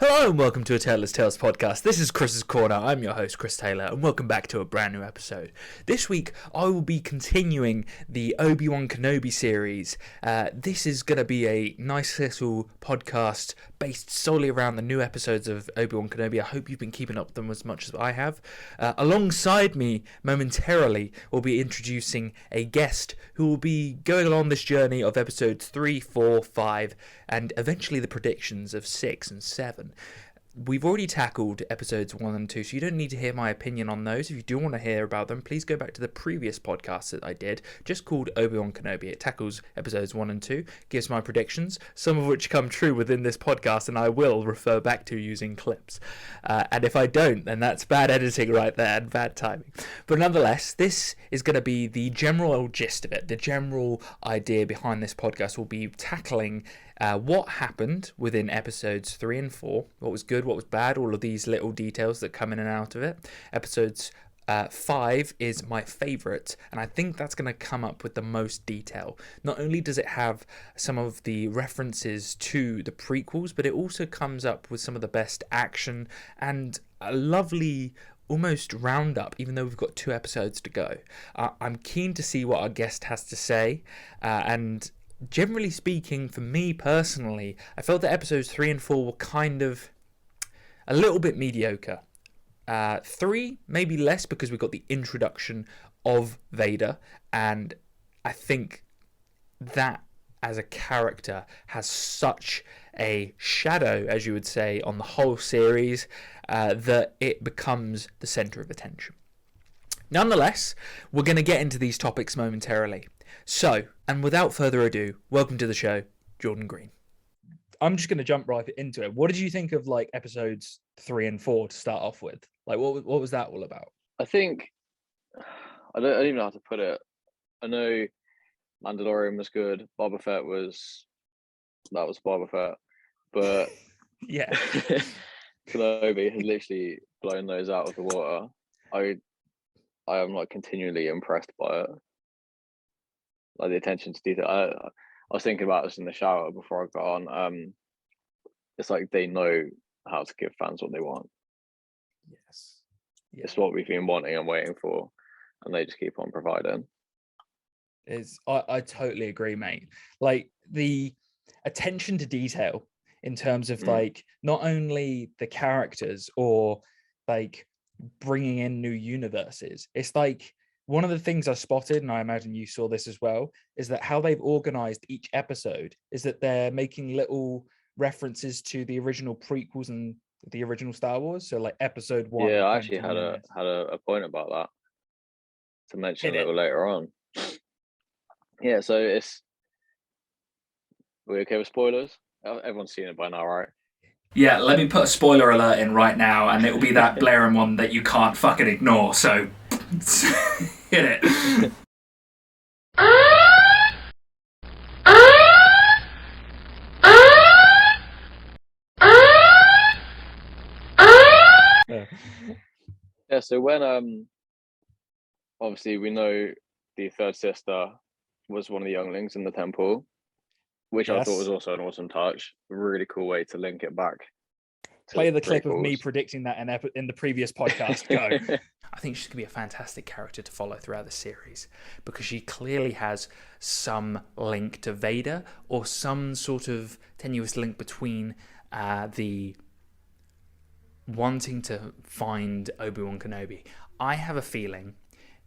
Hello and welcome to a Taylor's Tales podcast. This is Chris's Corner. I'm your host, Chris Taylor, and welcome back to a brand new episode. This week, I will be continuing the Obi Wan Kenobi series. This is going to be a nice little podcast based solely around the new episodes of Obi Wan Kenobi. I hope you've been keeping up with them as much as I have. Alongside me, momentarily, we'll be introducing a guest who will be going along this journey of episodes 3, 4, 5, and eventually the predictions of 6 and 7. We've already tackled episodes 1 and 2, so you don't need to hear my opinion on those. If you do want to hear about them, please go back to the previous podcast that I did, just called Obi Wan Kenobi. It tackles episodes 1 and 2, gives my predictions, some of which come true within this podcast, and I will refer back to using clips. And if I don't, then that's bad editing right there and bad timing. But nonetheless, this is going to be the general gist of it. The general idea behind this podcast will be tackling what happened within episodes 3 and 4, what was good, what was bad, all of these little details that come in and out of it. Episodes 5 is my favourite, and I think that's going to come up with the most detail. Not only does it have some of the references to the prequels, but it also comes up with some of the best action and a lovely almost roundup, even though we've got 2 episodes to go. I'm keen to see what our guest has to say, and generally speaking, for me personally, I felt that episodes 3 and 4 were kind of a little bit mediocre. 3, maybe less, because we got the introduction of Vader, and I think that as a character has such a shadow, as you would say, on the whole series, that it becomes the centre of attention. Nonetheless, we're going to get into these topics momentarily. So, and without further ado, welcome to the show, Jordan Green. I'm just going to jump right into it. What did you think of like episodes 3 and 4 to start off with? Like, what was that all about? I think I don't even know how to put it. I know Mandalorian was good. Boba Fett was Boba Fett, but Yeah, Kenobi has literally blown those out of the water. I am like continually impressed by it. Like the attention to detail. I was thinking about this in the shower before I got on. It's like they know how to give fans what they want. yes, yeah. It's what we've been wanting and waiting for, and they just keep on providing. I totally agree, mate. Like the attention to detail in terms of like not only the characters or like bringing in new universes. It's like one of the things I spotted, and I imagine you saw this as well, is that how they've organized each episode is that they're making little references to the original prequels and the original Star Wars. So like episode 1. Yeah, I actually had a point about that to mention a little later on. Yeah, so we're okay with spoilers? Everyone's seen it by now, right? Yeah, let me put a spoiler alert in right now, and it will be that blaring one that you can't fucking ignore, so hit it. Yeah, so when obviously we know the third sister was one of the younglings in the temple, which I thought was also an awesome touch. Really cool way to link it back. Play the clip of me predicting that in the previous podcast. Go. I think she's going to be a fantastic character to follow throughout the series because she clearly has some link to Vader or some sort of tenuous link between the wanting to find Obi Wan Kenobi. I have a feeling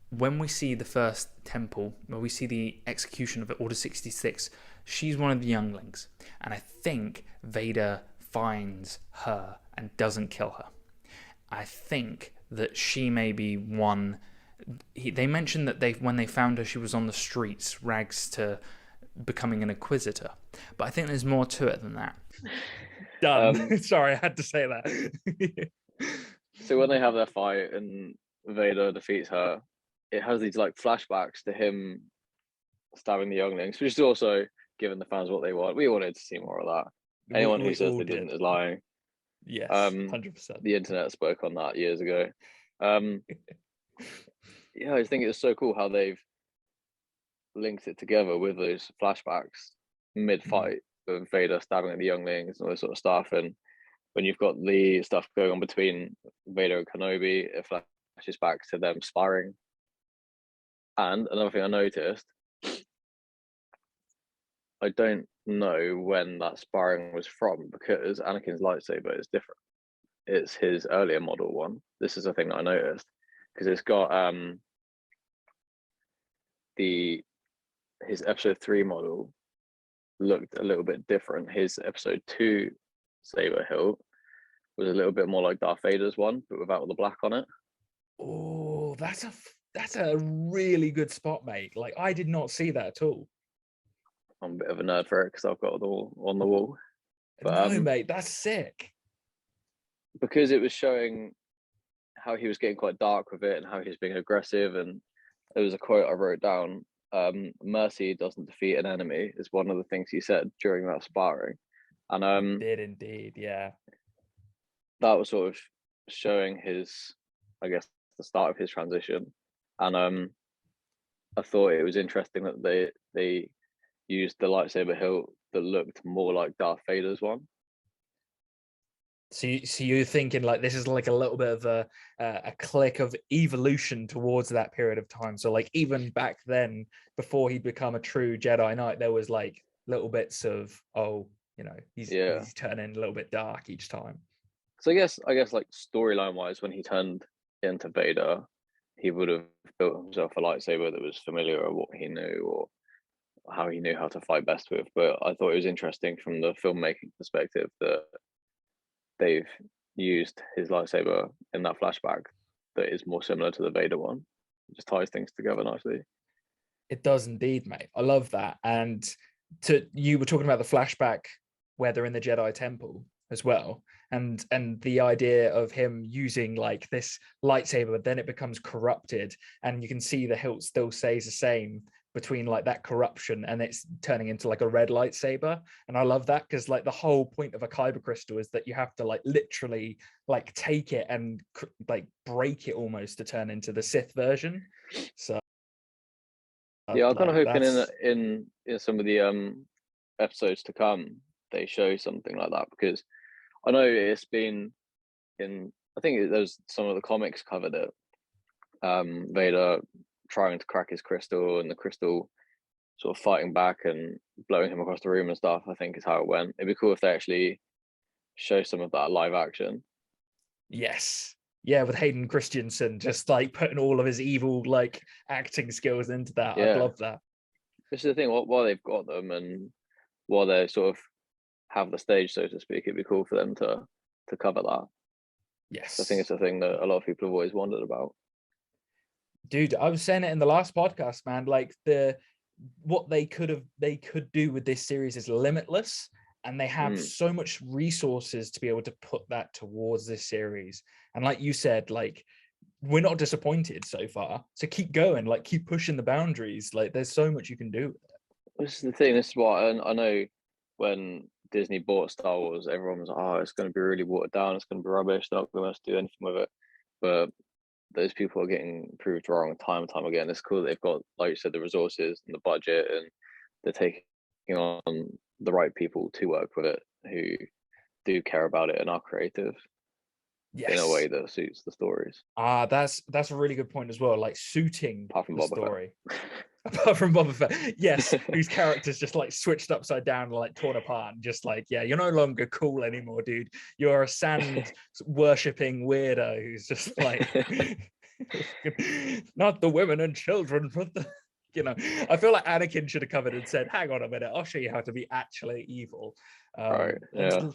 when we see the first temple, when we see the execution of Order 66, she's one of the younglings. And I think Vader finds her and doesn't kill her. I think that she may be one. They mentioned that when they found her, she was on the streets, rags to becoming an inquisitor. But I think there's more to it than that. Done. Sorry, I had to say that. So when they have their fight and Vader defeats her, it has these like flashbacks to him stabbing the younglings, which is also giving the fans what they want. We wanted to see more of that. Anyone who says they didn't is lying. Yes, 100%. The internet spoke on that years ago. Yeah, I just think it's so cool how they've linked it together with those flashbacks mid-fight of Vader stabbing at the younglings and all this sort of stuff. And when you've got the stuff going on between Vader and Kenobi, it flashes back to them sparring. And another thing I noticed, I don't know when that sparring was from because Anakin's lightsaber is different. It's his earlier model one. This is a thing that I noticed because it's got the his episode 3 model looked a little bit different. His episode 2 saber hilt was a little bit more like Darth Vader's one, but without all the black on it. Oh, that's a really good spot, mate. Like, I did not see that at all. I'm a bit of a nerd for it because I've got it all on the wall. But No, mate, that's sick. because it was showing how he was getting quite dark with it and how he was being aggressive, and there was a quote I wrote down. Mercy doesn't defeat an enemy is one of the things he said during that sparring, and Did indeed, yeah. that was sort of showing his, I guess, the start of his transition. And I thought it was interesting that they used the lightsaber hilt that looked more like Darth Vader's one. So you're thinking like this is like a little bit of a click of evolution towards that period of time. So like even back then, before he'd become a true Jedi Knight, there was like little bits of he's turning a little bit dark each time. So I guess like storyline wise, when he turned into Vader, he would have built himself a lightsaber that was familiar or what he knew or how he knew how to fight best with. But I thought it was interesting from the filmmaking perspective that they've used his lightsaber in that flashback that is more similar to the Vader one. It just ties things together nicely. It does indeed, mate. I love that. And you were talking about the flashback where they're in the Jedi Temple as well, and the idea of him using like this lightsaber, but then it becomes corrupted, and you can see the hilt still stays the same between like that corruption and it's turning into like a red lightsaber. And I love that because like the whole point of a kyber crystal is that you have to like literally like take it and like break it almost to turn into the Sith version. So yeah, I'm kind of hoping that's... in some of the episodes to come they show something like that, because I know it's been in, I think there's some of the comics covered it. Vader trying to crack his crystal and the crystal sort of fighting back and blowing him across the room and stuff, I think is how it went. It'd be cool if they actually show some of that live action. Yes. Yeah, with Hayden Christensen just like putting all of his evil like acting skills into that. Yeah. I'd love that. This is the thing, while they've got them and while they sort of have the stage, so to speak, it'd be cool for them to cover that. Yes. I think it's a thing that a lot of people have always wondered about. Dude, I was saying it in the last podcast, man. Like what they could do with this series is limitless, and they have so much resources to be able to put that towards this series. And like you said, like we're not disappointed so far, so keep going, like keep pushing the boundaries. Like there's so much you can do with it. This is the thing. This is why I know when Disney bought Star Wars, everyone was like, "Oh, it's going to be really watered down. It's going to be rubbish. They're not going to do anything with it." But those people are getting proved wrong time and time again. It's cool that they've got, like you said, the resources and the budget, and they're taking on the right people to work with it who do care about it and are creative in a way that suits the stories. That's a really good point as well. Like suiting apart from the Boba story. Fett. Apart from Boba Fett, yes, whose character's just like switched upside down, like torn apart, and just like, yeah, you're no longer cool anymore, dude. You're a sand worshipping weirdo who's just like, not the women and children, but the, I feel like Anakin should have covered and said, "Hang on a minute, I'll show you how to be actually evil." Right? Yeah.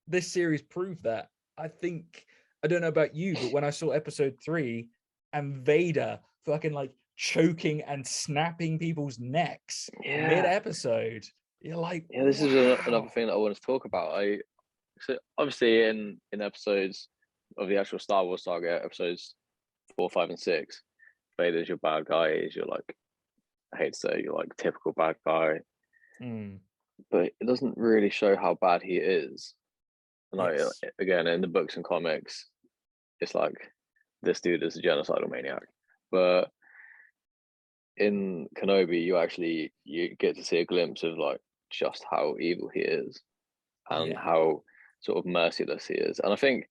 This series proved that. I think, I don't know about you, but when I saw episode 3 and Vader fucking like choking and snapping people's necks mid-episode, you're like, yeah, this is another thing that I want to talk about. So obviously in episodes of the actual Star Wars saga, episodes 4, 5, and 6, Vader's your bad guy. He's your, like, I hate to say, you're like typical bad guy, but it doesn't really show how bad he is. And again, in the books and comics, it's like this dude is a genocidal maniac, but in Kenobi, you get to see a glimpse of like just how evil he is, and how sort of merciless he is. And I think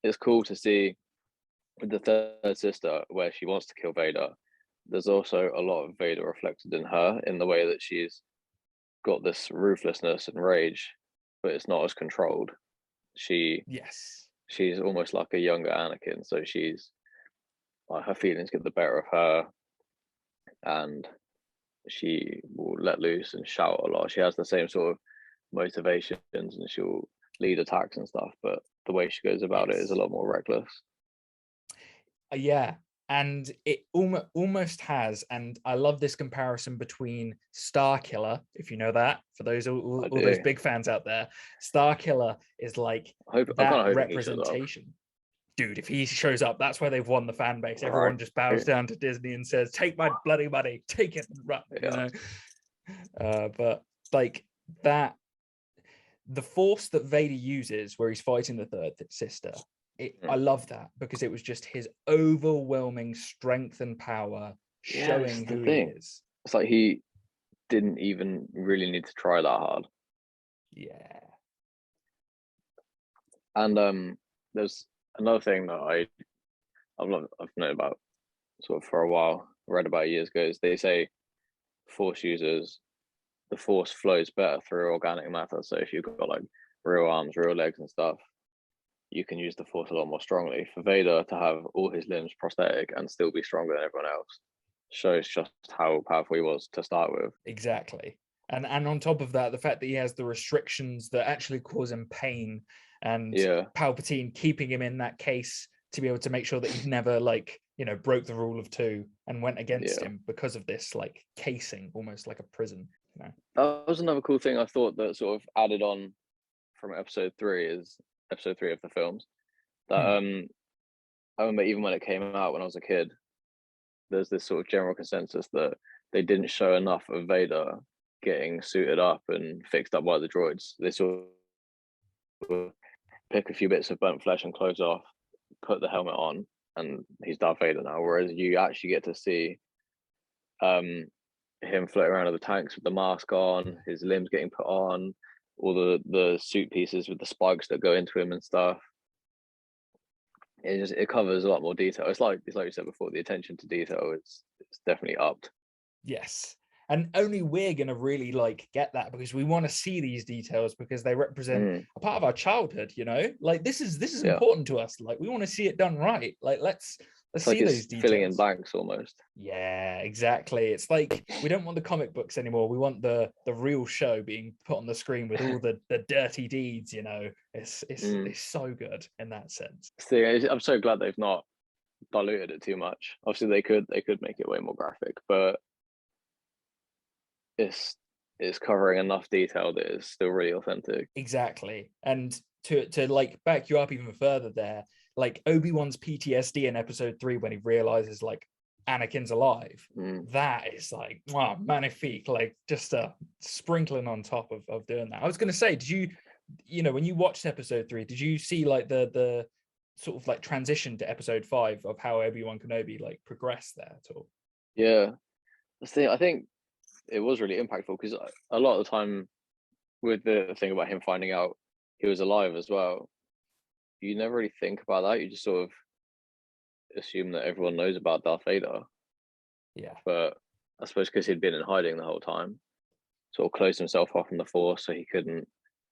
it's cool to see with the third sister where she wants to kill Vader. There's also a lot of Vader reflected in her in the way that she's got this ruthlessness and rage, but it's not as controlled. She's almost like a younger Anakin, so she's like her feelings get the better of her, and she will let loose and shout a lot. She has the same sort of motivations, and she'll lead attacks and stuff, but the way she goes about it is a lot more reckless. Yeah, and it almost has, and I love this comparison between Starkiller, if you know that, for those all those big fans out there. Starkiller is like that representation. Dude, if he shows up, that's where they've won the fan base. Everyone just bows down to Disney and says, "Take my bloody money, take it and run." You know, but like that, the force that Vader uses, where he's fighting the third sister. I love that because it was just his overwhelming strength and power showing who he is. It's like he didn't even really need to try that hard. Yeah. And there's another thing that I've known about sort of for a while, read about years ago, is they say Force users, the Force flows better through organic matter. So if you've got like real arms, real legs and stuff, you can use the Force a lot more strongly. For Vader to have all his limbs prosthetic and still be stronger than everyone else shows just how powerful he was to start with. Exactly. And on top of that, the fact that he has the restrictions that actually cause him pain, and Palpatine keeping him in that case to be able to make sure that he never broke the rule of two and went against him because of this like casing, almost like a prison. You know? That was another cool thing I thought that sort of added on from episode 3 of the films. That I remember even when it came out when I was a kid, there's this sort of general consensus that they didn't show enough of Vader getting suited up and fixed up by the droids. They sort of pick a few bits of burnt flesh and clothes off, put the helmet on, and he's Darth Vader now. Whereas you actually get to see him floating around in the tanks with the mask on, his limbs getting put on, all the suit pieces with the spikes that go into him and stuff. It covers a lot more detail. It's like you said before, the attention to detail it's definitely upped. Yes. And only we're gonna really like get that because we want to see these details because they represent a part of our childhood, you know? Like this is important to us. Like we want to see it done right. Like let's see those details. Filling in blanks almost. Yeah, exactly. It's like we don't want the comic books anymore. We want the real show being put on the screen with all the dirty deeds, you know. It's so good in that sense. See, I'm so glad they've not diluted it too much. Obviously they could make it way more graphic, but it's covering enough detail that is still really authentic. Exactly. And to like back you up even further there, like Obi-Wan's PTSD in episode 3 when he realizes like Anakin's alive, that is like, wow, magnifique, like just a sprinkling on top of doing that. I was going to say, did you know, when you watched episode 3, did you see like the sort of like transition to episode 5 of how Obi Wan Kenobi like progressed there at all? Yeah, I think it was really impactful because a lot of the time with the thing about him finding out he was alive as well, you never really think about that. You just sort of assume that everyone knows about Darth Vader. Yeah. But I suppose because he'd been in hiding the whole time, sort of closed himself off from the Force, so you couldn't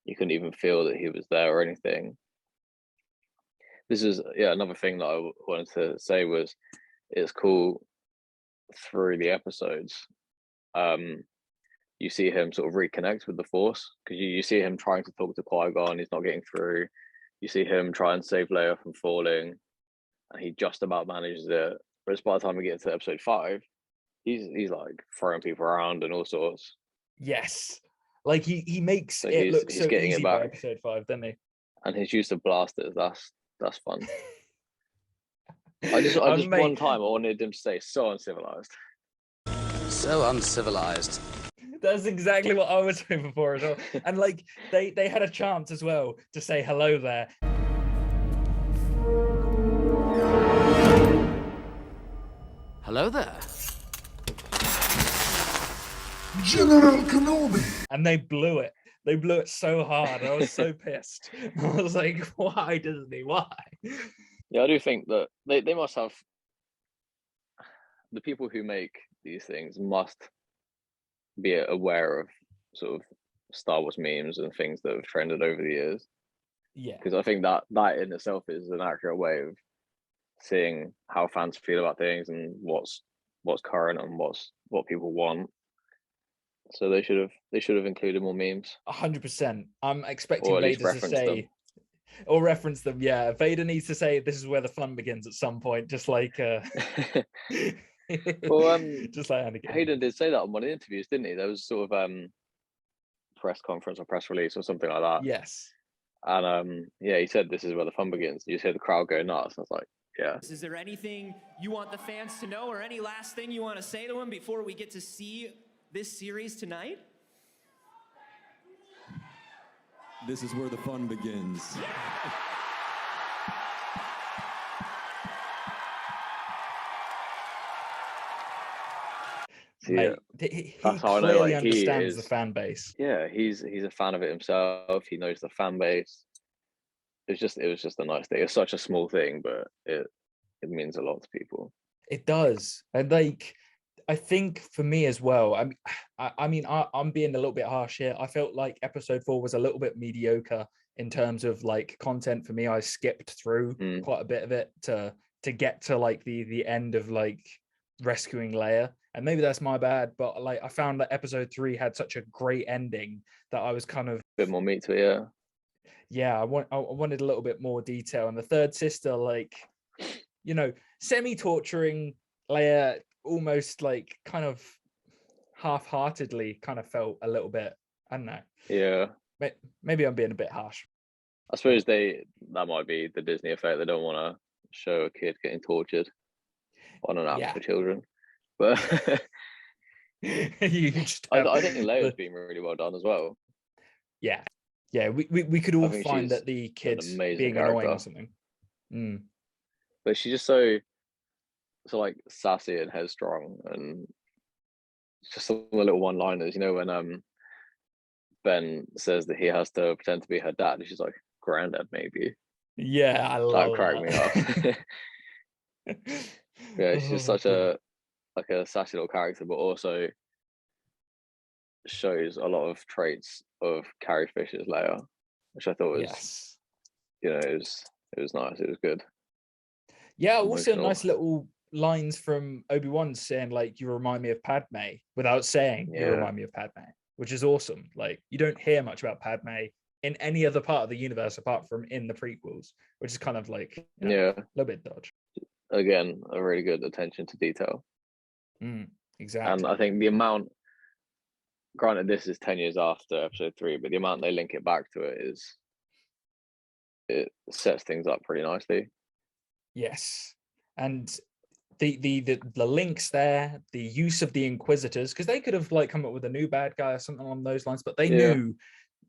even feel that he was there or anything. This is another thing that I wanted to say was it's cool through the episodes. You see him sort of reconnect with the Force because you see him trying to talk to Qui-Gon, he's not getting through. You see him try and save Leia from falling, and he just about manages it. Whereas by the time we get to episode 5, he's like throwing people around and all sorts. Yes, like he makes it look so easy by episode 5, doesn't he? And his use of blasters, that's fun. I just one time I wanted him to say so uncivilized. So uncivilized. That's exactly what I was hoping for as well. And like they had a chance as well to say hello there. Hello there. General Kenobi. And they blew it. They blew it so hard. I was so pissed. I was like, why, Disney? Why? Yeah, I do think that they must have, the people who make these things must be aware of sort of Star Wars memes and things that have trended over the years. Yeah. Because I think that in itself is an accurate way of seeing how fans feel about things and what's current and what people want. So they should have included more memes, 100%. I'm expecting or at least Vader to reference say, them. or reference them. Yeah, Vader needs to say, "This is where the fun begins" at some point, just like, Well, just like Anakin. Hayden did say that on one of the interviews, didn't he? There was sort of press conference or press release or something like that. Yes. And yeah, he said this is where the fun begins. You just hear the crowd go nuts. I was like, yeah. Is there anything you want the fans to know, or any last thing you want to say to them before we get to see this series tonight? This is where the fun begins. So, yeah, He that's how I know, clearly like, he understands the is- fan base. yeah, he's a fan of it himself. He knows the fan base. It was just a nice thing. It's such a small thing, but it means a lot to people. It does, and like, I think for me as well. I'm being a little bit harsh here. I felt like episode 4 was a little bit mediocre in terms of like content for me. I skipped through quite a bit of it to get to like the end of like rescuing Leia, and maybe that's my bad. But like, I found that episode 3 had such a great ending that I was kind of A bit more meat to it, yeah. yeah, I wanted a little bit more detail. And the third sister, like, semi-torturing Leia, almost like kind of half-heartedly, kind of felt a little bit, I don't know. Yeah. Maybe I'm being a bit harsh. I suppose that might be the Disney effect. They don't want to show a kid getting tortured on an app for children. But You just I think Leia's been really well done as well. Yeah. We could all think find she's that the kids amazing being annoying character. or something. But she's just so like sassy and headstrong, and just some of the little one-liners. When Ben says that he has to pretend to be her dad, and she's like, "Granddad, maybe." Yeah, I love That cracked me up. Yeah, she's just such a sassy little character, but also shows a lot of traits of Carrie Fisher's Leia, which I thought was, it was nice. It was good. Yeah, also Emotional. nice little lines from Obi Wan saying like, "You remind me of Padme," without saying you remind me of Padme, which is awesome. Like, you don't hear much about Padme in any other part of the universe apart from in the prequels, which is kind of like a little bit dodge. Again, a really good attention to detail. Exactly. And I think the amount, granted this is 10 years after episode 3, but the amount they link it back to it sets things up pretty nicely. Yes. And the links there, the use of the Inquisitors, because they could have like come up with a new bad guy or something along those lines, but they knew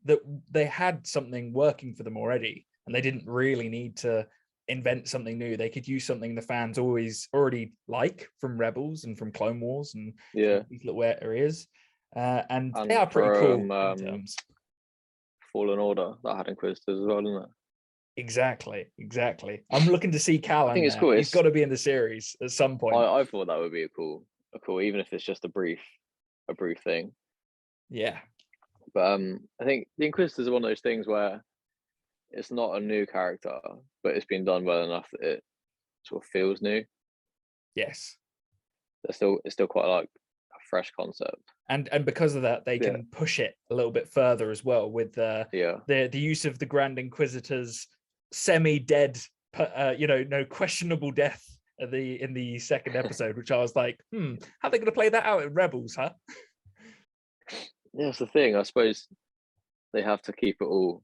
that they had something working for them already, and they didn't really need to invent something new. They could use something the fans already like from Rebels and from Clone Wars and these little areas. And they are pretty cool in terms. Fallen Order that had Inquisitors as well, didn't it? Exactly. I'm looking to see Cal. I think it's cool. He's got to be in the series at some point. I thought that would be a cool, even if it's just a brief thing. Yeah. But I think the Inquisitors are one of those things where it's not a new character, but it's been done well enough that it sort of feels new. Yes. It's still quite like a fresh concept. And because of that, they can push it a little bit further as well with the use of the Grand Inquisitor's semi-dead, no questionable death in the second episode, which I was like, how are they going to play that out in Rebels, huh? Yeah, it's the thing. I suppose they have to keep it all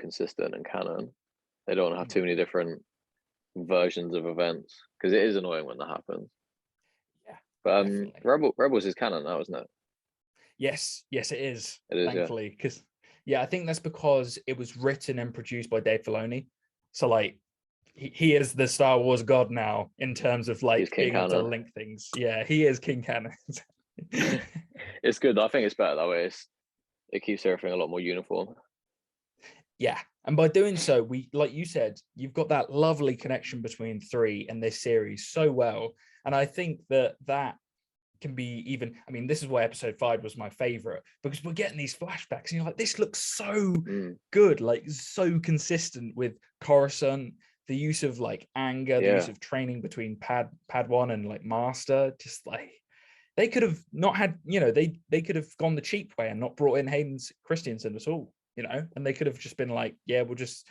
consistent and canon. They don't have too many different versions of events, because it is annoying when that happens. Yeah, but Rebels is canon now, isn't it? Yes, it is. It is, thankfully, because I think that's because it was written and produced by Dave Filoni. So like, he is the Star Wars god now in terms of like being able to link things. Yeah, he is King Canon. It's good. I think it's better that way. it keeps everything a lot more uniform. Yeah, and by doing so, we, like you said, you've got that lovely connection between 3 and this series so well, and I think that can be even. I mean, this is why episode 5 was my favorite, because we're getting these flashbacks, and you're like, this looks so good, like so consistent with Coruscant, the use of like anger, the use of training between Padawan and like Master, just like. They could have not had, they could have gone the cheap way and not brought in Hayden Christensen at all, and they could have just been like, yeah, we'll just,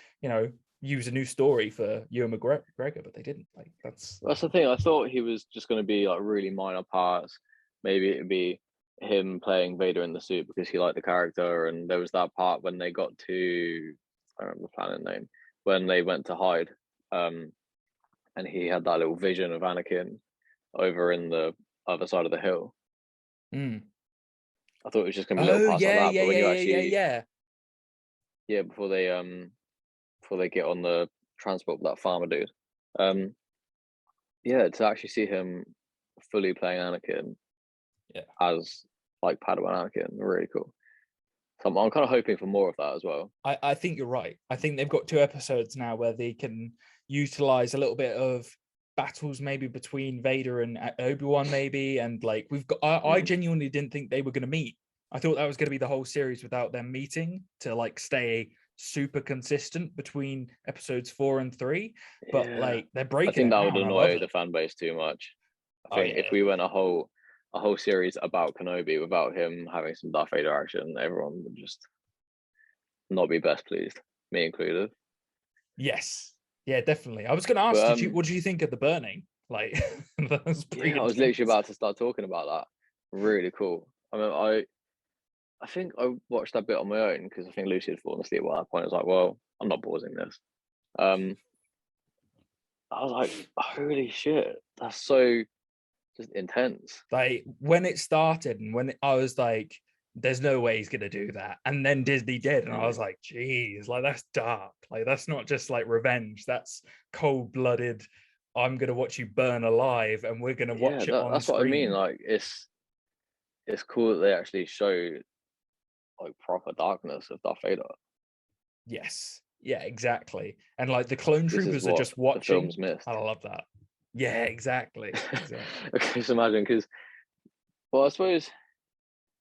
use a new story for Ewan McGregor, but they didn't. Like that's the thing. I thought he was just going to be like really minor parts. Maybe it'd be him playing Vader in the suit because he liked the character, and there was that part when they got to, I don't remember the planet name, when they went to hide, and he had that little vision of Anakin over in the other side of the hill. I thought it was just gonna be little parts like that, but when you actually before they get on the transport with that farmer dude, to actually see him fully playing Anakin as like Padawan Anakin, really cool. So I'm kind of hoping for more of that as well. I think you're right. I think they've got 2 episodes now where they can utilize a little bit of battles maybe between Vader and Obi Wan, maybe, and like we've got. I genuinely didn't think they were going to meet. I thought that was going to be the whole series without them meeting to like stay super consistent between episodes 4 and 3. But like they're breaking. I think that would annoy the fan base too much. I think if we went a whole series about Kenobi without him having some Darth Vader action, everyone would just not be best pleased, me included. Yes. Yeah, definitely. I was going to ask, what did you think of the burning? Like, that was I was literally about to start talking about that. Really cool. I mean, I think I watched that bit on my own because I think Lucy had fallen asleep at that point. I was like, well, I'm not pausing this. I was like, holy shit, that's so just intense. Like when it started and I was like, there's no way he's gonna do that, and then Disney did, and I was like, geez, like that's dark. Like that's not just like revenge, that's cold-blooded. I'm gonna watch you burn alive, and we're gonna watch it on that's screen. What I mean. Like it's cool that they actually show like proper darkness of Darth Vader. Yes, yeah, exactly. And like the clone troopers are just watching. The film's missed. I love that. Yeah, exactly. Okay, just imagine, because I suppose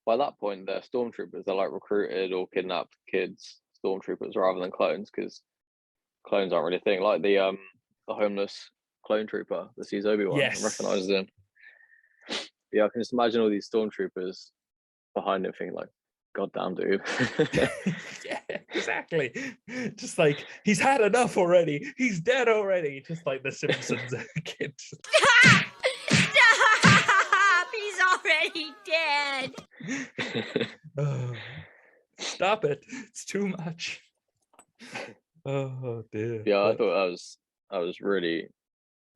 by that point they're stormtroopers. They're like recruited or kidnapped kids, stormtroopers, rather than clones, because clones aren't really a thing. Like the homeless clone trooper that sees Obi-Wan and recognizes him. Yeah, I can just imagine all these stormtroopers behind him thinking like, God damn, dude. Yeah, exactly. Just like, he's had enough already. He's dead already. Just like the Simpsons kid. Stop! He's already dead. Oh, stop it. It's too much. Oh dear. Yeah, I thought that was really,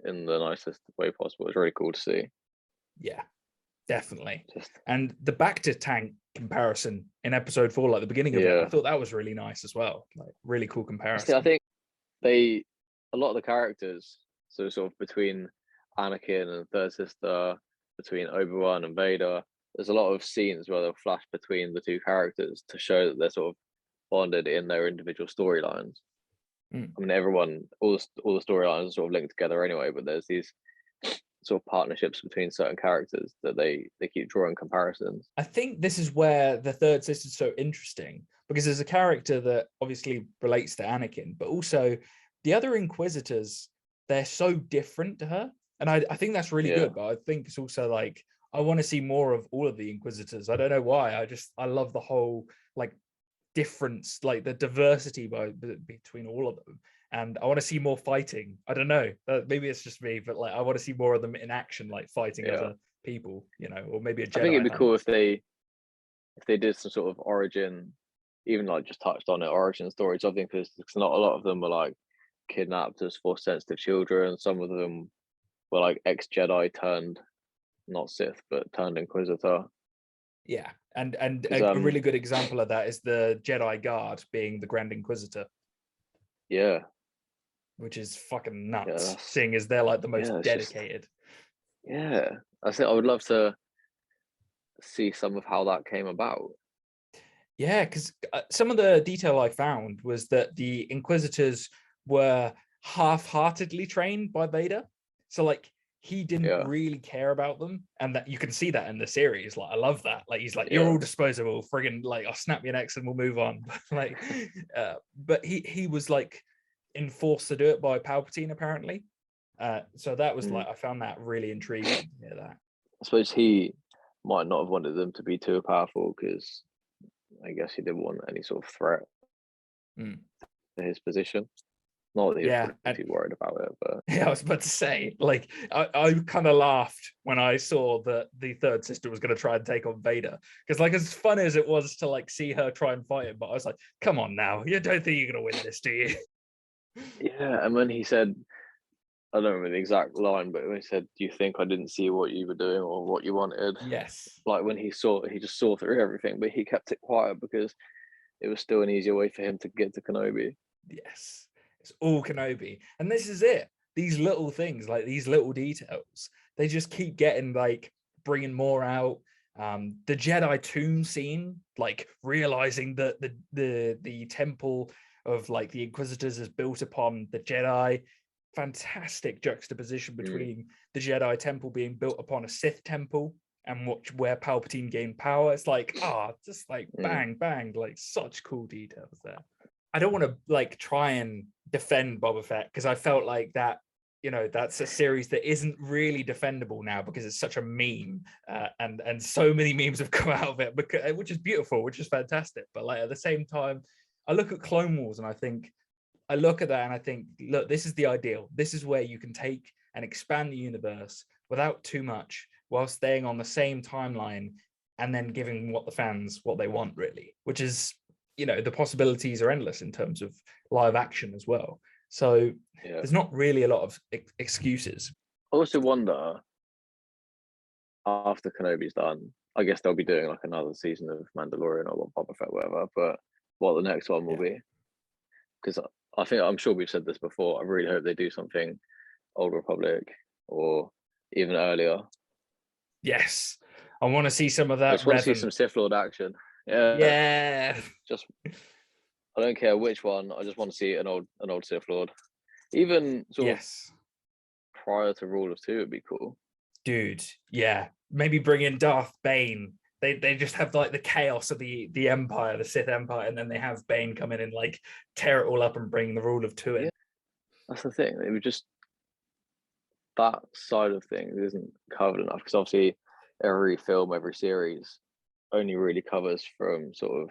in the nicest way possible. It was really cool to see. Yeah, definitely. And the Bacta tank comparison in episode 4, like the beginning of it, I thought that was really nice as well. Like really cool comparison. I think a lot of the characters, so sort of between Anakin and Third Sister, between Obi-Wan and Vader, there's a lot of scenes where they'll flash between the 2 characters to show that they're sort of bonded in their individual storylines. I mean, all the storylines are sort of linked together anyway, but there's these sort of partnerships between certain characters that they keep drawing comparisons. I think this is where the Third Sister is so interesting, because there's a character that obviously relates to Anakin, but also the other Inquisitors, they're so different to her. And I think that's really good, but I think it's also like, I want to see more of all of the Inquisitors. I don't know why. I love the whole like difference, like the diversity between all of them. And I want to see more fighting. I don't know. Maybe it's just me, but like I want to see more of them in action, like fighting other people, or maybe a Jedi. I think it'd be cool if they did some sort of origin, even like just touched on it, origin stories. I think because not a lot of them were like kidnapped as Force sensitive children. Some of them were like ex-Jedi turned, not Sith, but turned Inquisitor. Yeah, and a really good example of that is the Jedi Guard being the Grand Inquisitor. Yeah. Which is fucking nuts, seeing as they're like the most dedicated. I think I would love to see some of how that came about. Yeah, because some of the detail I found was that the Inquisitors were half-heartedly trained by Vader. So like he didn't Yeah, really care about them, and that you can see that in the series. Like I love that. Like he's like, "You're yeah. all disposable, friggin' like I'll snap your necks and we'll move on." Like, but he was like enforced to do it by Palpatine apparently. So that was Mm. like I found that really intriguing to hear that. I suppose he might not have wanted them to be too powerful because I guess he didn't want any sort of threat Mm. to his position. Not that he was Yeah, probably and too worried about it, but yeah, I was about to say, like, I kind of laughed when I saw that the third sister was going to try and take on Vader. Because, like, as fun as it was to, like, see her try and fight him, but I was like, come on now. You don't think you're going to win this, do you? yeah. And when he said, I don't remember the exact line, but when he said, "Do you think I didn't see what you were doing or what you wanted?" Yes. Like when he just saw through everything, but he kept it quiet because it was still an easier way for him to get to Kenobi. Yes. It's all Kenobi. And this is it. These little things, like these little details, they just keep getting, like, bringing more out. The Jedi tomb scene, like realizing that the temple of like the Inquisitors is built upon the Jedi. Fantastic juxtaposition between the Jedi temple being built upon a Sith temple and where Palpatine gained power. It's like, just like bang, bang, like such cool details there. I don't want to like try and defend Boba Fett because I felt like that, that's a series that isn't really defendable now because it's such a meme, and so many memes have come out of it, which is beautiful, which is fantastic. But like at the same time, I look at Clone Wars and I look at that and I think, look, this is the ideal. This is where you can take and expand the universe without too much, while staying on the same timeline, and then giving what the fans what they want, really, which is, the possibilities are endless in terms of live action as well. So Yeah. there's not really a lot of excuses. I also wonder after Kenobi's done, I guess they'll be doing like another season of Mandalorian or Boba Fett, whatever. But what the next one will be, because I'm sure we've said this before. I really hope they do something Old Republic or even earlier. Yes, I want to see some of I that. just want to see some Sith Lord action. Yeah. Just I don't care which one. I just want to see an old Sith Lord, even sort of prior to Rule of Two would be cool. Dude, yeah, maybe bring in Darth Bane. They just have like the chaos of the Empire, the Sith Empire, and then they have Bane come in and like tear it all up and bring the Rule of Two in. Yeah, that's the thing. It was just that side of things isn't covered enough because obviously every film, every series only really covers from sort of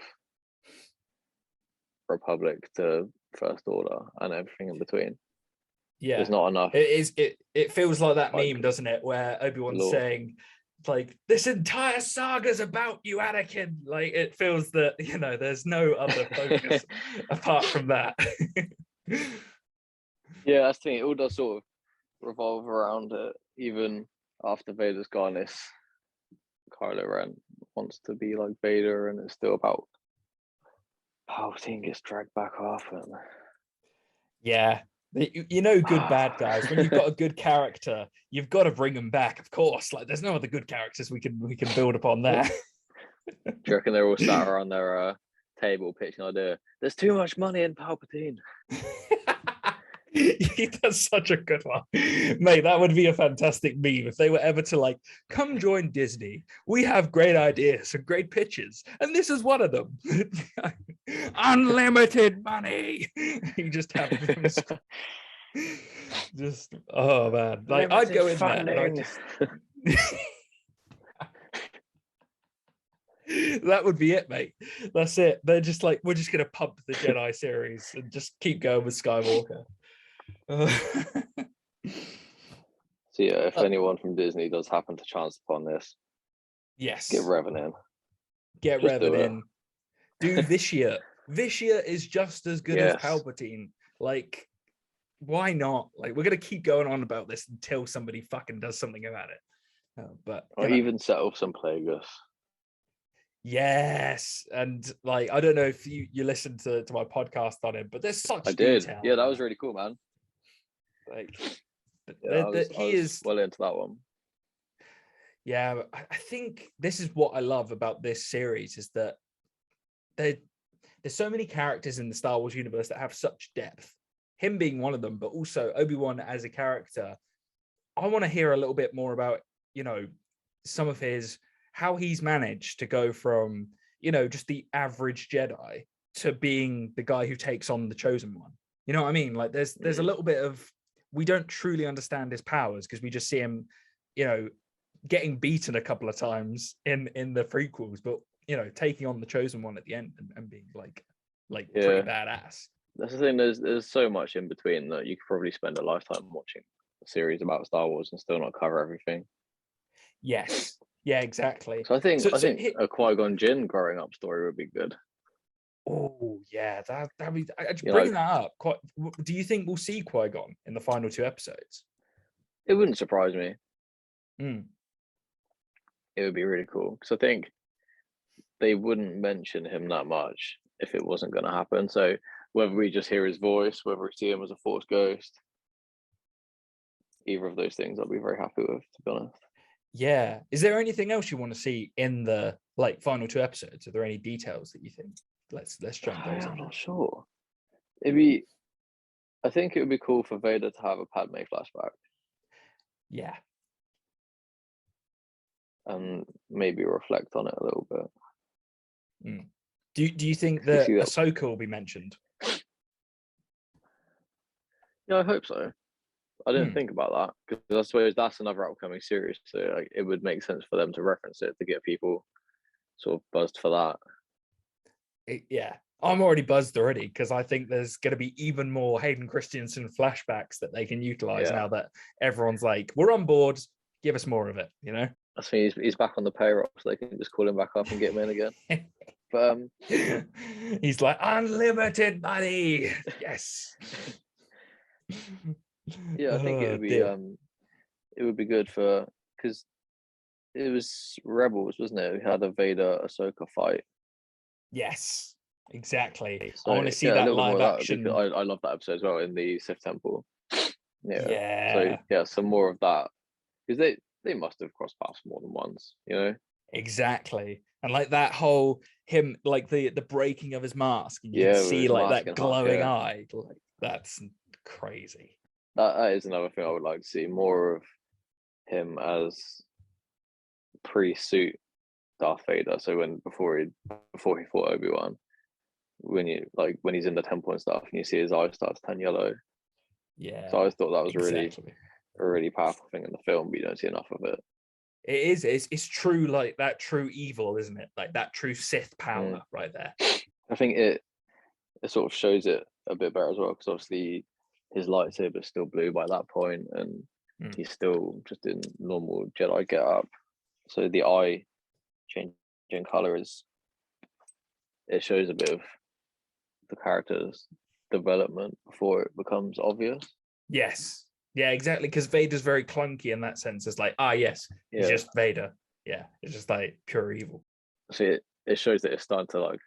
Republic to First Order and everything in between. Yeah, there's not enough. It feels like that like, meme, doesn't it? Where Obi-Wan's lore. saying, like, this entire saga's about you, Anakin. Like, it feels that, there's no other focus apart from that. Yeah, that's the thing. It all does sort of revolve around it. Even after Vader's gone, Kylo Ren wants to be like Vader, and it's still about Palpatine gets dragged back off. And yeah. Good bad guys. When you've got a good character, you've got to bring them back, of course. Like, there's no other good characters we can build upon there. Do you reckon they're all sat around their table pitching an idea? There's too much money in Palpatine. That's such a good one, mate. That would be a fantastic meme if they were ever to like come join Disney. We have great ideas and great pitches, and this is one of them. Unlimited money. You just have them just oh man, like I'd go in there. And that would be it, mate. That's it. They're just like, we're just gonna pump the Jedi series and just keep going with Skywalker. So yeah, if anyone from Disney does happen to chance upon this, yes, get Revan in. Get Revan in. Do Vishia. Vishia is just as good as Palpatine. Like, why not? Like, we're gonna keep going on about this until somebody fucking does something about it. But or even set up some Plagueis. Yes, and like I don't know if you listened to my podcast on it, but there's such detail. Yeah, that was really cool, man. Like, he is well into that one. Yeah, I think this is what I love about this series is that there's so many characters in the Star Wars universe that have such depth. Him being one of them, but also Obi-Wan as a character. I want to hear a little bit more about, some of how he's managed to go from, just the average Jedi to being the guy who takes on the Chosen One. You know what I mean? Like there's a little bit of, we don't truly understand his powers because we just see him, getting beaten a couple of times in the prequels, but taking on the Chosen One at the end and being like pretty badass. That's the thing. There's so much in between that you could probably spend a lifetime watching a series about Star Wars and still not cover everything. Yes. Yeah, exactly. So I think a Qui-Gon Jinn growing up story would be good. Oh yeah, that'd be bringing that up. Do you think we'll see Qui-Gon in the final 2 episodes? It wouldn't surprise me. Mm. It would be really cool because I think they wouldn't mention him that much if it wasn't going to happen. So whether we just hear his voice, whether we see him as a Force ghost, either of those things, I'll be very happy with, to be honest. Yeah. Is there anything else you want to see in the final 2 episodes? Are there any details that you think? Let's jump those. I'm not sure. I think it would be cool for Vader to have a Padme flashback. Yeah. And maybe reflect on it a little bit. Mm. Do you think that Ahsoka will be mentioned? Yeah, I hope so. I didn't think about that because I suppose that's another upcoming series, so it would make sense for them to reference it to get people sort of buzzed for that. Yeah, I'm already buzzed already because I think there's going to be even more Hayden Christensen flashbacks that they can utilize now that everyone's like, we're on board. Give us more of it, I think he's back on the payroll, so they can just call him back up and get him in again. But he's like, unlimited money. Yes. Yeah, I think it would be good because it was Rebels, wasn't it? We had a Vader Ahsoka fight. Yes, exactly. So, I want to see that live action. I love that episode as well in the Sith Temple. Yeah. So some more of that because they must have crossed paths more than once, Exactly. And like that whole him, like the breaking of his mask, and you can see like that glowing eye. Like that's crazy. That is another thing I would like to see more of him as pre-suit Darth Vader. So before he fought Obi-Wan, when he's in the temple and stuff, and you see his eyes start to turn yellow. Yeah. So I thought that was a really powerful thing in the film, but you don't see enough of it. It is. It's true, like that true evil, isn't it? Like that true Sith power right there. I think it sort of shows it a bit better as well, because obviously his lightsaber is still blue by that point, and he's still just in normal Jedi get up. So the eye changing color it shows a bit of the character's development before it becomes obvious. Yes. Yeah, exactly. Because Vader's very clunky in that sense. It's like, yes, he's just Vader. Yeah, it's just like pure evil. So it shows that it's starting to like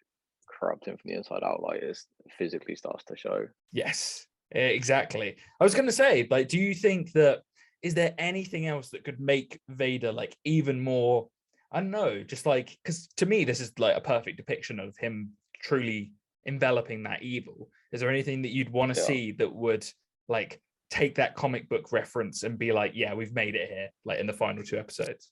corrupt him from the inside out. Like it physically starts to show. Yes, exactly. I was going to say, like, do you think that is there anything else that could make Vader like even more? I don't know, just like, because to me this is like a perfect depiction of him truly enveloping that evil. Is there anything that you'd want to see that would like take that comic book reference and be like, yeah, we've made it here, like in the final 2 episodes?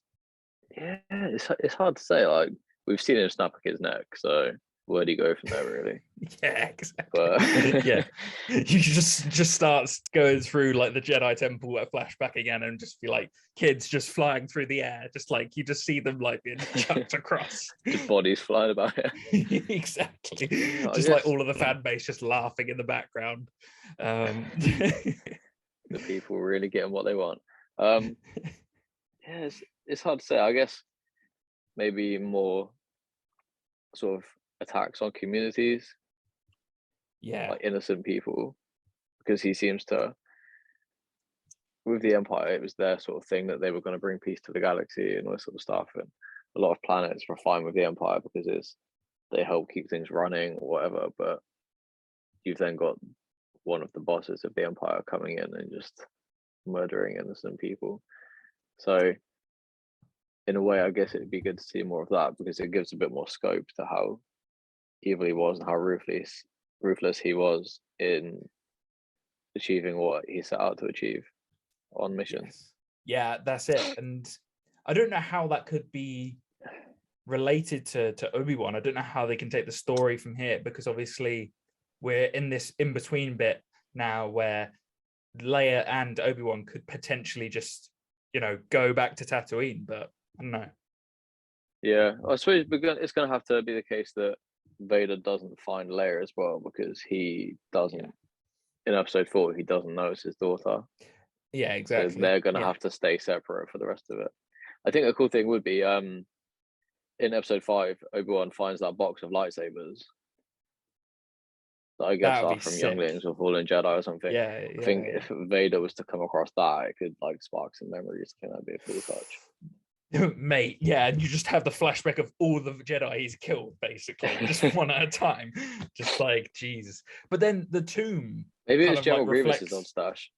Yeah, it's hard to say. Like we've seen him snap his neck, so where'd he go from there, really? Yeah, exactly. But yeah, you just start going through like the Jedi Temple at flashback again, and just be like kids just flying through the air, just like you just see them like being chucked across, just bodies flying about it. Exactly. Just like all of the fan base just laughing in the background. The people really getting what they want. Yeah, it's hard to say. I guess maybe more sort of attacks on communities, like innocent people, because he seems to, with the Empire, it was their sort of thing that they were going to bring peace to the galaxy and all this sort of stuff, and a lot of planets were fine with the Empire because they help keep things running or whatever. But you've then got one of the bosses of the Empire coming in and just murdering innocent people. So in a way, I guess it'd be good to see more of that, because it gives a bit more scope to how evil he was and how ruthless he was in achieving what he set out to achieve on missions. Yes. Yeah, that's it. And I don't know how that could be related to Obi-Wan. I don't know how they can take the story from here, because obviously we're in this in-between bit now where Leia and Obi-Wan could potentially just, go back to Tatooine, but I don't know. Yeah, I suppose it's going to have to be the case that Vader doesn't find Leia as well, because he doesn't, in episode 4, he doesn't know it's his daughter. Yeah, exactly. So they're going to have to stay separate for the rest of it. I think a cool thing would be in episode 5, Obi-Wan finds that box of lightsabers that I guess are from younglings or fallen Jedi or something. Yeah, I think if Vader was to come across that, it could spark some memories. I think that'd be a cool touch. Mate, yeah, and you just have the flashback of all the Jedi he's killed, basically, just one at a time. Just Jesus. But then the tomb. Maybe it's General Grievous's old stash.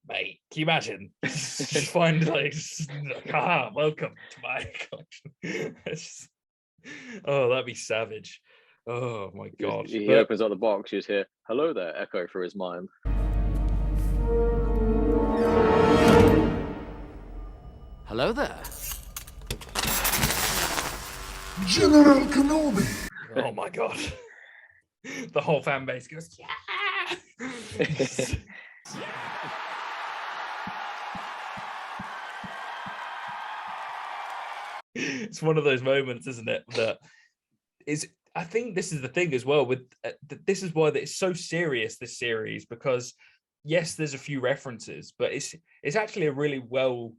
Mate, can you imagine? Just find welcome to my collection. Oh, that'd be savage. Oh my god. He opens up the box, you just hear "Hello there" echo through his mind. Hello there. General Kenobi. Oh my god. The whole fan base goes, yeah. It's one of those moments, isn't it? I think this is the thing as well with this is why it's so serious, this series, because yes, there's a few references, but it's actually a really well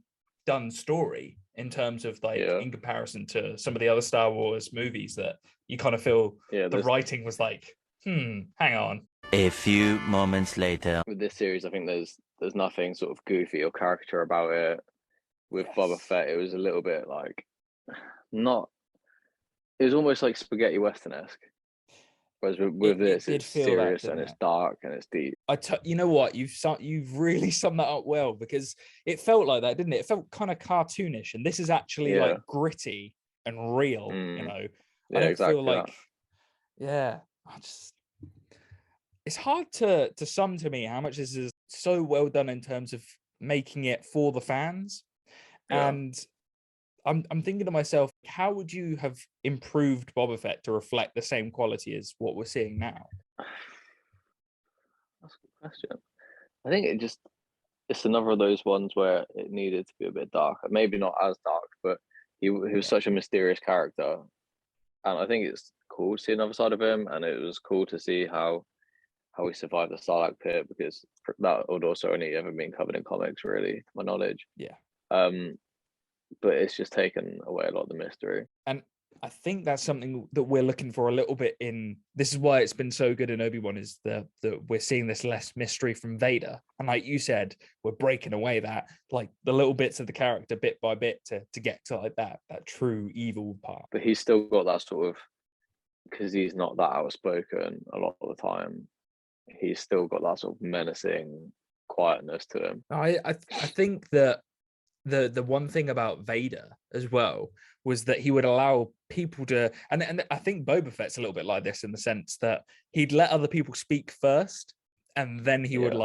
done story in terms of in comparison to some of the other Star Wars movies that you kind of feel the writing was hang on. A few moments later. With this series, I think there's nothing sort of goofy or caricature about it. With Boba Fett, it was a little bit it was almost like spaghetti western-esque. Whereas with this, it's serious and it's dark and it's deep. You know what? You've really summed that up well, because it felt like that, didn't it? It felt kind of cartoonish, and this is actually gritty and real. I don't feel like, it's hard to sum to me how much this is so well done in terms of making it for the fans, and I'm thinking to myself, how would you have improved Boba Fett to reflect the same quality as what we're seeing now? That's a good question. I think it's another of those ones where it needed to be a bit darker. Maybe not as dark, but he was such a mysterious character. And I think it's cool to see another side of him. And it was cool to see how he survived the Sarlacc pit, because that would also only ever been covered in comics, really, to my knowledge. Yeah. But it's just taken away a lot of the mystery. And I think that's something that we're looking for a little bit in. This is why it's been so good in Obi-Wan, is that we're seeing this less mystery from Vader. And like you said, we're breaking away that, the little bits of the character bit by bit to get to that true evil part. But he's still got that sort of, because he's not that outspoken a lot of the time, he's still got that sort of menacing quietness to him. I think that the one thing about Vader as well was that he would allow people to, and I think Boba Fett's a little bit like this in the sense that he'd let other people speak first, and then he would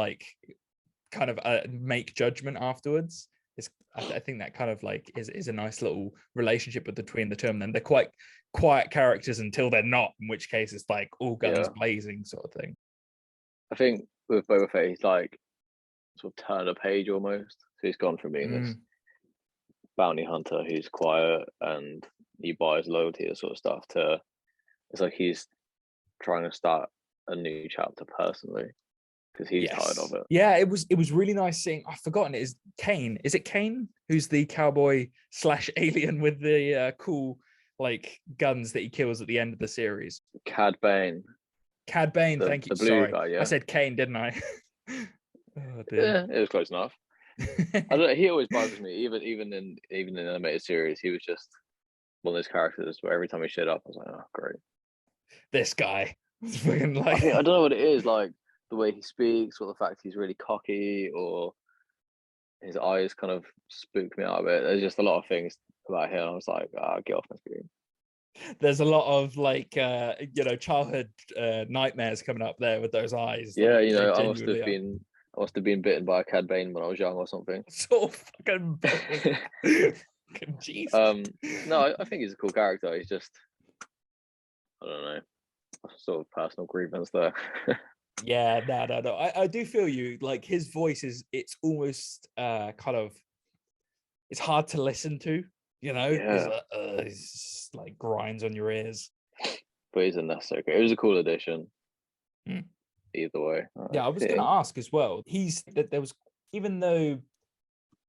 kind of make judgment afterwards. I think that kind of is a nice little relationship between the two of them. They're quite quiet characters until they're not, in which case it's all guns blazing sort of thing. I think with Boba Fett, he's sort of turned a page almost. So he's gone from being this bounty hunter who's quiet and he buys loyalty and sort of stuff, to it's like he's trying to start a new chapter personally, because he's tired of it. Yeah, it was really nice seeing. I've forgotten it. Is Kane? Is it Kane who's the cowboy / alien with the cool guns that he kills at the end of the series? Cad Bane. Thank you. The blue Sorry, guy. Yeah, I said Kane, didn't I? Oh, dear. Yeah, it was close enough. I don't know, he always bothers me. Even in the animated series, he was just one of those characters where every time he showed up, I was like, oh, great. This guy. I don't know what it is, the way he speaks, or the fact he's really cocky, or his eyes kind of spook me out a bit. There's just a lot of things about him. I was like, get off my screen. There's a lot of like childhood nightmares coming up there with those eyes. Yeah, Like, you they know, genuinely are. I must have been bitten by a Cad Bane when I was young or something. Sort of fucking fucking Jesus. No, I think he's a cool character. He's just, I don't know, sort of personal grievance there. Yeah, no. I do feel you. Like his voice it's almost kind of, it's hard to listen to. You know, Yeah. it's just, like grinds on your ears. But he's a necessary. It was a cool addition. Mm. Either way. Yeah, I was going to ask as well. There was, even though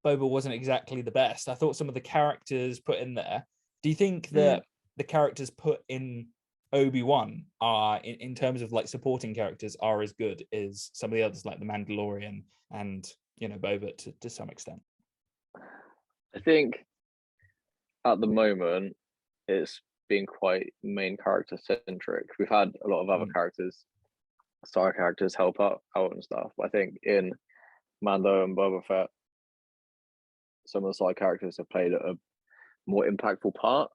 Boba wasn't exactly the best, I thought some of the characters put in there. Do you think that the characters put in Obi-Wan are, in terms of like supporting characters, are as good as some of the others, like the Mandalorian and Boba to some extent? I think at the moment it's been quite main character centric. We've had a lot of other characters, star characters, help out and stuff. But I think in Mando and Boba Fett, some of the side characters have played a more impactful part,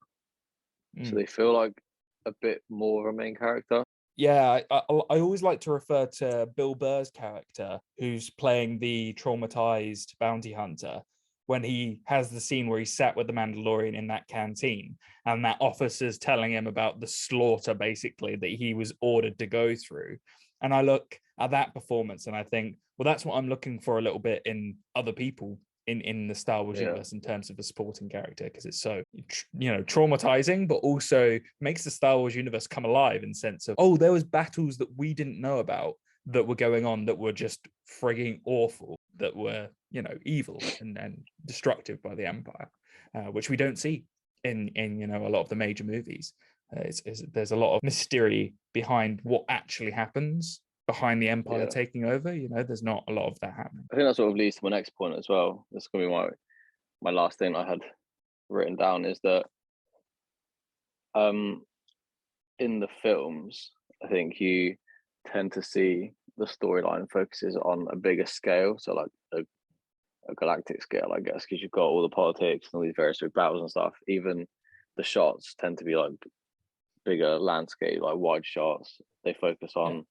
so they feel like a bit more of a main character. Yeah, I always like to refer to Bill Burr's character, who's playing the traumatized bounty hunter, when he has the scene where he sat with the Mandalorian in that canteen, and that officer's telling him about the slaughter, basically, that he was ordered to go through. And I look at that performance and I think, well, that's what I'm looking for a little bit in other people in the Star Wars universe in terms of a supporting character, because it's so traumatizing, but also makes the Star Wars universe come alive in sense of, oh, there was battles that we didn't know about that were going on that were just frigging awful, that were evil and destructive by the Empire, which we don't see in a lot of the major movies. There's a lot of mystery behind what actually happens behind the Empire taking over. There's not a lot of that happening. I think that sort of leads to my next point as well. That's going to be my last thing I had written down, is that in the films, I think you tend to see the storyline focuses on a bigger scale, so like a galactic scale, I guess, because you've got all the politics and all these various big battles and stuff. Even the shots tend to be like bigger landscape, like wide shots. They focus on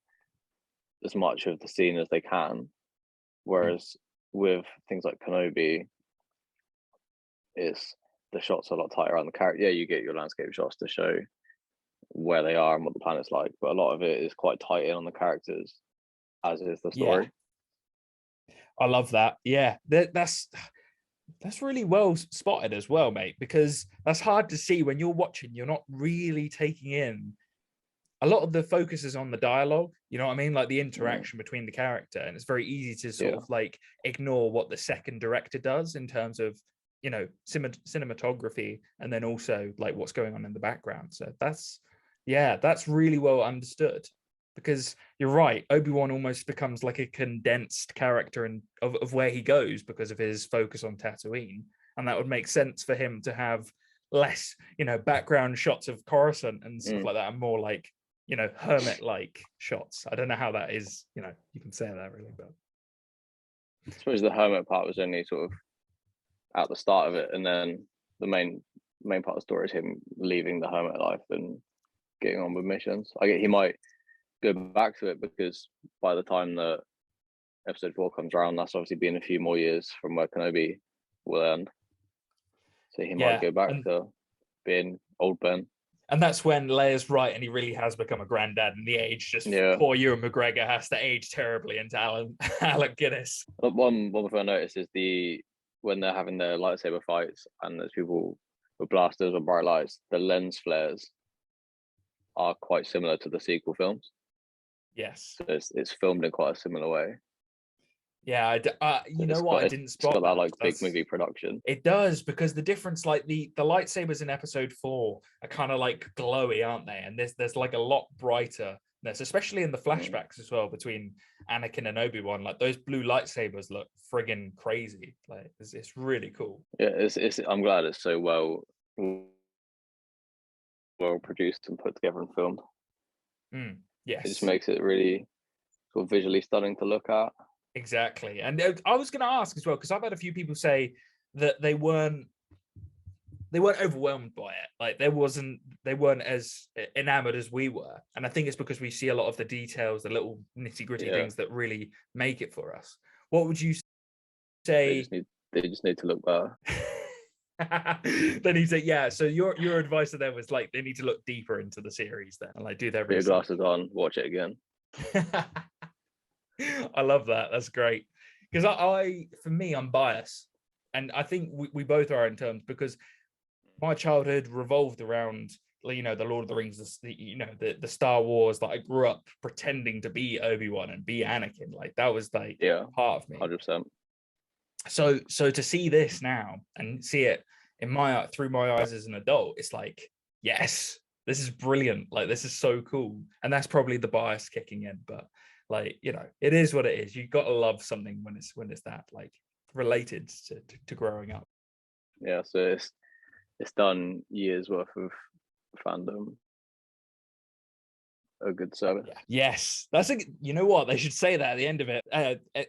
as much of the scene as they can, whereas with things like Kenobi, the shots are a lot tighter around the character. Yeah, you get your landscape shots to show where they are and what the planet's like, but a lot of it is quite tight in on the characters, as is the story. I love that. Yeah, that's really well spotted as well, mate, because that's hard to see when you're watching. You're not really taking in a lot of the focus is on the dialogue, you know what I mean? Like the interaction between the character. And it's very easy to sort of like ignore what the second director does in terms of, cinematography, and then also like what's going on in the background. So that's really well understood, because you're right. Obi-Wan almost becomes like a condensed character of where he goes because of his focus on Tatooine. And that would make sense for him to have less, background shots of Coruscant and stuff like that, and more like, hermit-like shots. I don't know how that is, you can say that really, but I suppose the hermit part was only sort of at the start of it, and then the main part of the story is him leaving the hermit life and getting on with missions. I get he might go back to it, because by the time that episode 4 comes around, that's obviously been a few more years from where Kenobi will end. So he might go back to being old Ben. And that's when Leia's right, and he really has become a granddad, and the age poor Ewan McGregor has to age terribly into Alec Guinness. One thing I noticed is when they're having their lightsaber fights and there's people with blasters or bright lights, the lens flares are quite similar to the sequel films. Yes. So it's filmed in quite a similar way. Yeah, I didn't spot it's got that like big movie production. It does, because the difference, like the lightsabers in episode 4 are kind of like glowy, aren't they? And there's like a lot brighter, especially in the flashbacks as well between Anakin and Obi-Wan. Like those blue lightsabers look friggin' crazy. Like it's really cool. Yeah, I'm glad it's so well produced and put together and filmed. Yes, it just makes it really sort of visually stunning to look at. Exactly. And I was going to ask as well, because I've had a few people say that they weren't they weren't overwhelmed by it. Like they weren't as enamored as we were. And I think it's because we see a lot of the details, the little nitty gritty things that really make it for us. What would you say? They just need to look better. They need to, yeah. So your advice to them was like they need to look deeper into the series then and like do their Put your glasses on, watch it again. I love that. That's great. Because for me, I'm biased. And I think we both are in terms, because my childhood revolved around, you know, the Lord of the Rings, the Star Wars. Like I grew up pretending to be Obi-Wan and be Anakin. Like that was like part of me. 100%. So to see this now and see it through my eyes as an adult, it's like, yes, this is brilliant. Like this is so cool. And that's probably the bias kicking in, but like, you know, it is what it is. You got to love something when it's that like related to growing up. Yeah, so it's done years worth of fandom a good service. Yes, you know what, they should say that at the end of it,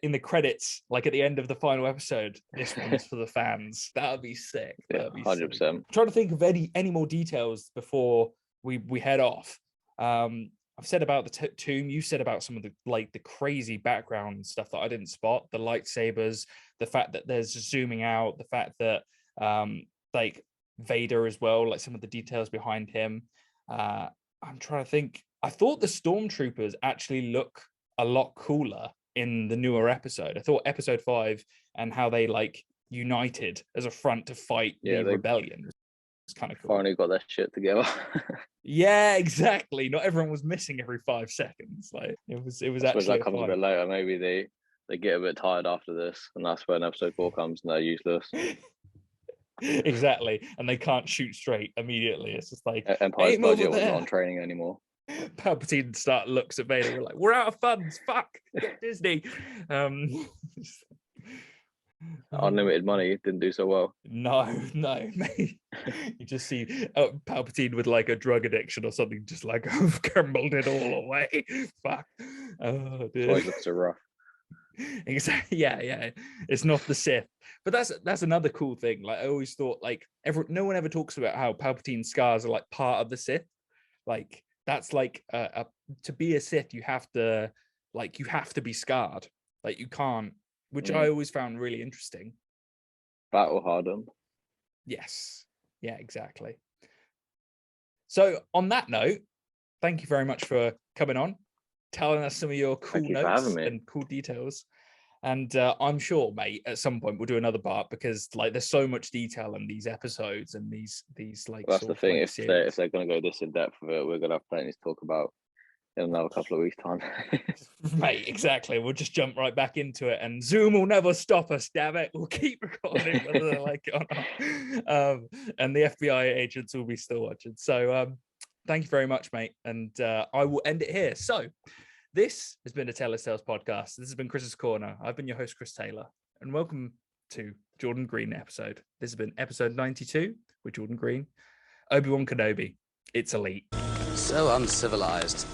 in the credits, like at the end of the final episode, this one's for the fans. That would be sick. Yeah, 100%. I'm trying to think of any more details before we head off. I've said about the tomb. You said about some of the crazy background stuff that I didn't spot. The lightsabers, the fact that there's zooming out, the fact that like Vader as well, like some of the details behind him. I'm trying to think. I thought the stormtroopers actually look a lot cooler in the newer episode. I thought episode 5 and how they like united as a front to fight the rebellion. It's kind of cool. Finally got their shit together. Yeah, exactly. Not everyone was missing every 5 seconds. Like it was actually that comes a bit later. Maybe they get a bit tired after this, and that's when episode 4 comes and they're useless. Exactly, and they can't shoot straight immediately. It's just like Empire's budget was not on training anymore. Palpatine looks at Vader. We're like, we're out of funds. Fuck, get Disney. Unlimited money didn't do so well. No, mate. You just see Palpatine with like a drug addiction or something, just like I've crumbled it all away. Fuck. Oh, dude. Always looks so rough. Exactly. Yeah. It's not the Sith, but that's another cool thing. Like I always thought, like no one ever talks about how Palpatine's scars are like part of the Sith. Like that's like to be a Sith, you have to be scarred. Like you can't. Which I always found really interesting. Battle hardened. Yes. Yeah, exactly. So on that note, thank you very much for coming on, telling us some of your cool notes and cool details. And I'm sure, mate, at some point we'll do another part because like there's so much detail in these episodes and these like. Well, that's the thing. If they're going to go this in depth with it, we're going to have plenty to talk about in another couple of weeks' time. Mate, exactly. We'll just jump right back into it, and Zoom will never stop us. Damn it, we'll keep recording whether they like it or not. And the FBI agents will be still watching. So, thank you very much, mate. And I will end it here. So, this has been a Taylor's Tales podcast. This has been Chris's Corner. I've been your host, Chris Taylor, and welcome to Jordan Green episode. This has been episode 92 with Jordan Green. Obi Wan Kenobi. It's elite. So uncivilized.